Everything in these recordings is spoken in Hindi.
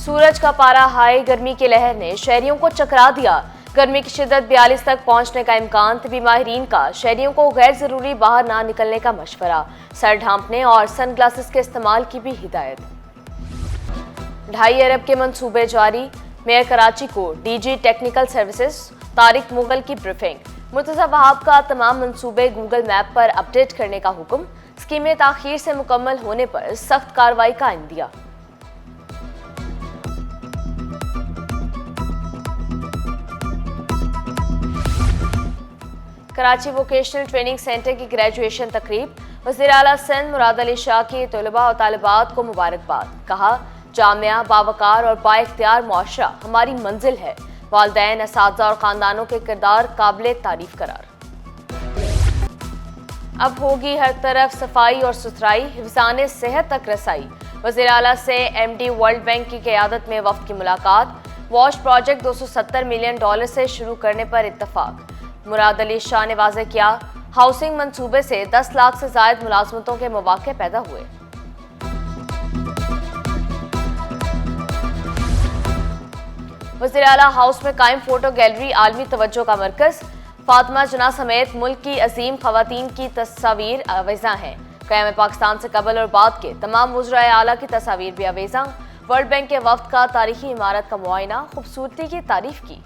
सूरज का पारा हाई, गर्मी की लहर ने शहरियों को चकरा दिया। गर्मी की शिद्दत 42 तक पहुंचने का इम्कान, तभी माहिरीन का शहरियों को गैर जरूरी बाहर ना निकलने का मशवरा, सर ढांपने और सनग्लासेस के इस्तेमाल की भी हिदायत। 2.5 अरब के मंसूबे जारी, मेयर कराची को DG technical services Tariq Mughal की ब्रीफिंग। मुर्तजा वहाब का तमाम मंसूबे गूगल मैप पर अपडेट करने का हुक्म, स्कीमें ताखीर से मुकम्मल होने पर सख्त कार्रवाई का India. Karachi vocational training centre की ग्रेजुएशन तकरीब, वज़ीर आला सिंध मुराद अली शाह की तलबा और तालिबात को मुबारकबाद। कहा, जामिया बावकार और बाइख्तियार मुआशरा हमारी मंजिल है। वालिदैन, असातिज़ा और ख़ानदानों के किरदार काबिल तारीफ करार। अब होगी हर तरफ सफाई और सुथराई, हिफ्ज़ाने सेहत तक रसाई। वज़ीर आला से MD वर्ल्ड बैंक की क़यादत में वफ़द की मुलाकात। वॉश प्रोजेक्ट $270 मिलियन से शुरू करने पर इत्तफाक। मुराद अली शाह ने वाज़ेह किया, हाउसिंग मंसूबे से 10 लाख से ज़ायद मुलाजमतों के मौक़े पैदा हुए। वज़ीर आला हाउस में कायम फोटो गैलरी आलमी तवज्जो का मरकज। फातिमा जना समेत मुल्क की अजीम खवातीन की तस्वीर अवेजा हैं। क़याम पाकिस्तान से कबल और बाद के तमाम वज़राए आला की तस्वीर भी अवेजा। वर्ल्ड बैंक के वफ़द का तारीखी इमारत का मुआयना, खूबसूरती की तारीफ की।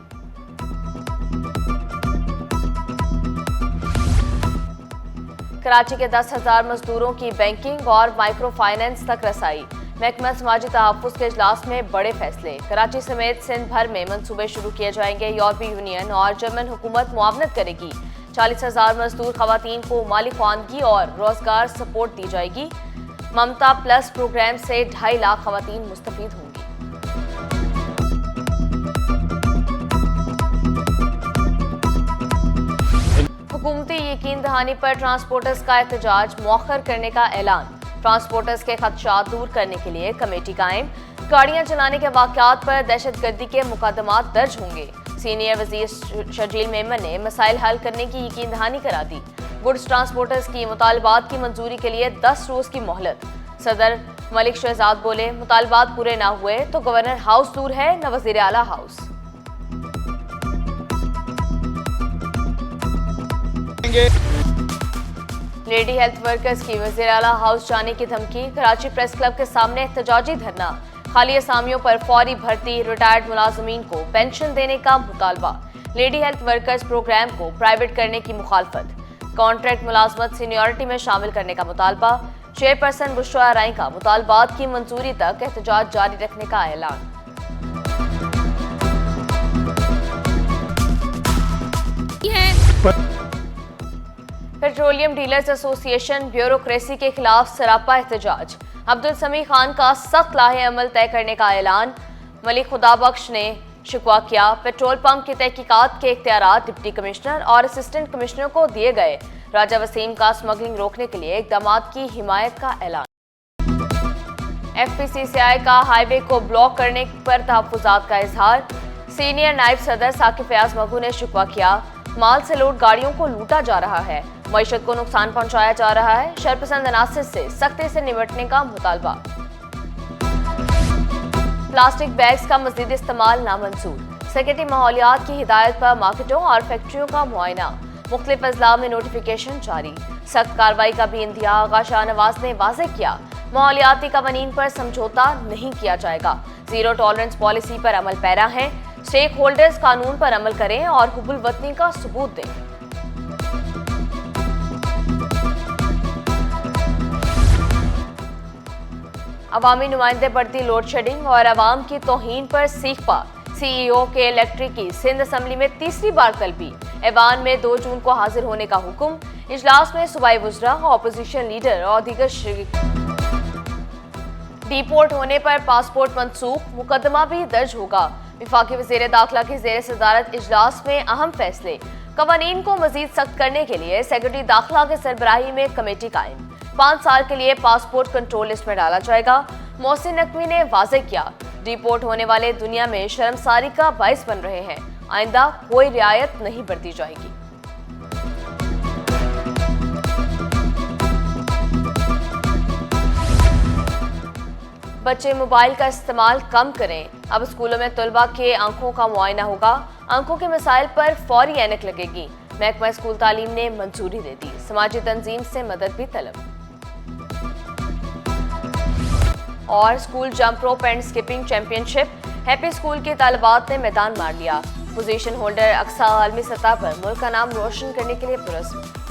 कराची के 10,000 मजदूरों की बैंकिंग और माइक्रो फाइनेंस तक रसाई। महकमा समाजी तहफ़्फ़ुज़ के इजलास में बड़े फैसले। कराची समेत सिंध भर में मंसूबे शुरू किए जाएंगे। यूरोपीय यूनियन और जर्मन हुकूमत मुआवनत करेगी। 40,000 मजदूर खवातीन को माली ख्वानगी और रोजगार सपोर्ट दी जाएगी। ममता प्लस प्रोग्राम से 2.5 लाख खवातीन मुस्तफीद होंगी। हुकूमती यकीन दहानी पर ट्रांसपोर्टर्स का एहतजाज मौखर करने का ऐलान। ट्रांसपोर्टर्स के खदशात दूर करने के लिए कमेटी कायम। गाड़ियां चलाने के वाक़यात पर दहशतगर्दी के मुकदमात दर्ज होंगे। सीनियर वजीर शर्जील मेमन ने मसाइल हल करने की यकीन दहानी करा दी। गुड्स ट्रांसपोर्टर्स की मुतालबात की मंजूरी के लिए 10 रोज की मोहलत। सदर मलिक शहजाद बोले, मुतालबात पूरे ना हुए तो गवर्नर हाउस दूर है न वजीर आला हाउस। लेडी हेल्थ वर्कर्स की वज़ीर आला हाउस जाने की धमकी। कराची प्रेस क्लब के सामने एहतजाजी धरना। खाली असामियों पर फौरी भर्ती, रिटायर्ड मुलाजमीन को पेंशन देने का मुतालबा। लेडी हेल्थ वर्कर्स प्रोग्राम को प्राइवेट करने की मुखालफत। कॉन्ट्रैक्ट मुलाजमत सीनियरिटी में शामिल करने का मुतालबा। चेयरपर्सन बुशरा राय का मुतालबात की मंजूरी तक एहतजाज जारी रखने का ऐलान। पेट्रोलियम डीलर्स एसोसिएशन ब्यूरोक्रेसी के खिलाफ सरापा एहतजाज। अब्दुल समी खान का सख्त लाहे अमल तय करने का ऐलान। मलिक खुदाबख्श ने शिकवा किया, पेट्रोल पंप की तहकीकात के इख्तियारात डिप्टी कमिश्नर और असिस्टेंट कमिश्नर को दिए गए। राजा वसीम का स्मगलिंग रोकने के लिए इकदामात की हिमायत का ऐलान। FPCCI का हाईवे को ब्लॉक करने पर तहफ्फुज़ात का इजहार। सीनियर नायब सदर साकिब फयाज मगू ने शिकवा किया, माल से लोड गाड़ियों को लूटा जा रहा है, मईशत को नुकसान पहुंचाया जा रहा है। शरपसंद अनासर से सख्ती से निपटने का मुतालबा। प्लास्टिक बैग्स का मजीद इस्तेमाल नामंजूर। सेक्रेटरी माहौलियात की हिदायत पर मार्केटों और फैक्ट्रियों का मुआयना। मुख्तलिफ अजला में नोटिफिकेशन जारी। सख्त कार्रवाई का भी इंदिया। आगा शाहनवाज ने वाज़ेह किया, माहौलियाती कवानीन पर समझौता नहीं किया जाएगा। जीरो टॉलरेंस पॉलिसी पर अमल पैरा है। स्टेक होल्डर्स कानून पर अमल करें और हुब्बुल वतनी का सबूत दें। अवामी नुमाइंदे बढ़ती लोड शेडिंग और अवाम की तौहीन पर सीखपा। CEO के इलेक्ट्रिक की सिंध असम्बली में तीसरी बार तलबी। ऐवान में 2 जून को हाजिर होने का हुक्म। इजलास में सूबाई वुज़रा, अपोजिशन लीडर और दीगर शरीक। डिपोर्ट होने पर पासपोर्ट मनसूख, मुकदमा भी दर्ज होगा। विफाकी वज़ीर दाखिला की ज़ेर सदारत इजलास में अहम फैसले। कवानीन को मजीद सख्त करने के लिए सेक्रेटरी दाखिला के सरबराही में कमेटी कायम। 5 साल के लिए पासपोर्ट कंट्रोल लिस्ट में डाला जाएगा। मोहसिन नकवी ने वाज़ेह किया, डिपोर्ट होने वाले दुनिया में शर्मसारी का बाइस बन रहे हैं। आइंदा कोई रियायत नहीं बरती जाएगी। बच्चे मोबाइल का इस्तेमाल कम करें। अब स्कूलों में तलबा के आंखों का मुआयना होगा। आंखों के मसाइल पर फौरी ऐनक लगेगी। महकमा स्कूल तालीम ने मंजूरी दे दी। समाजी तंजीम से मदद भी तलब। और school jump rope and skipping championship, happy school के तालिबात ने मैदान मार लिया। पोजीशन होल्डर अक्सा आलमी सतह पर मुल्क का नाम रोशन करने के लिए पुरस्कार।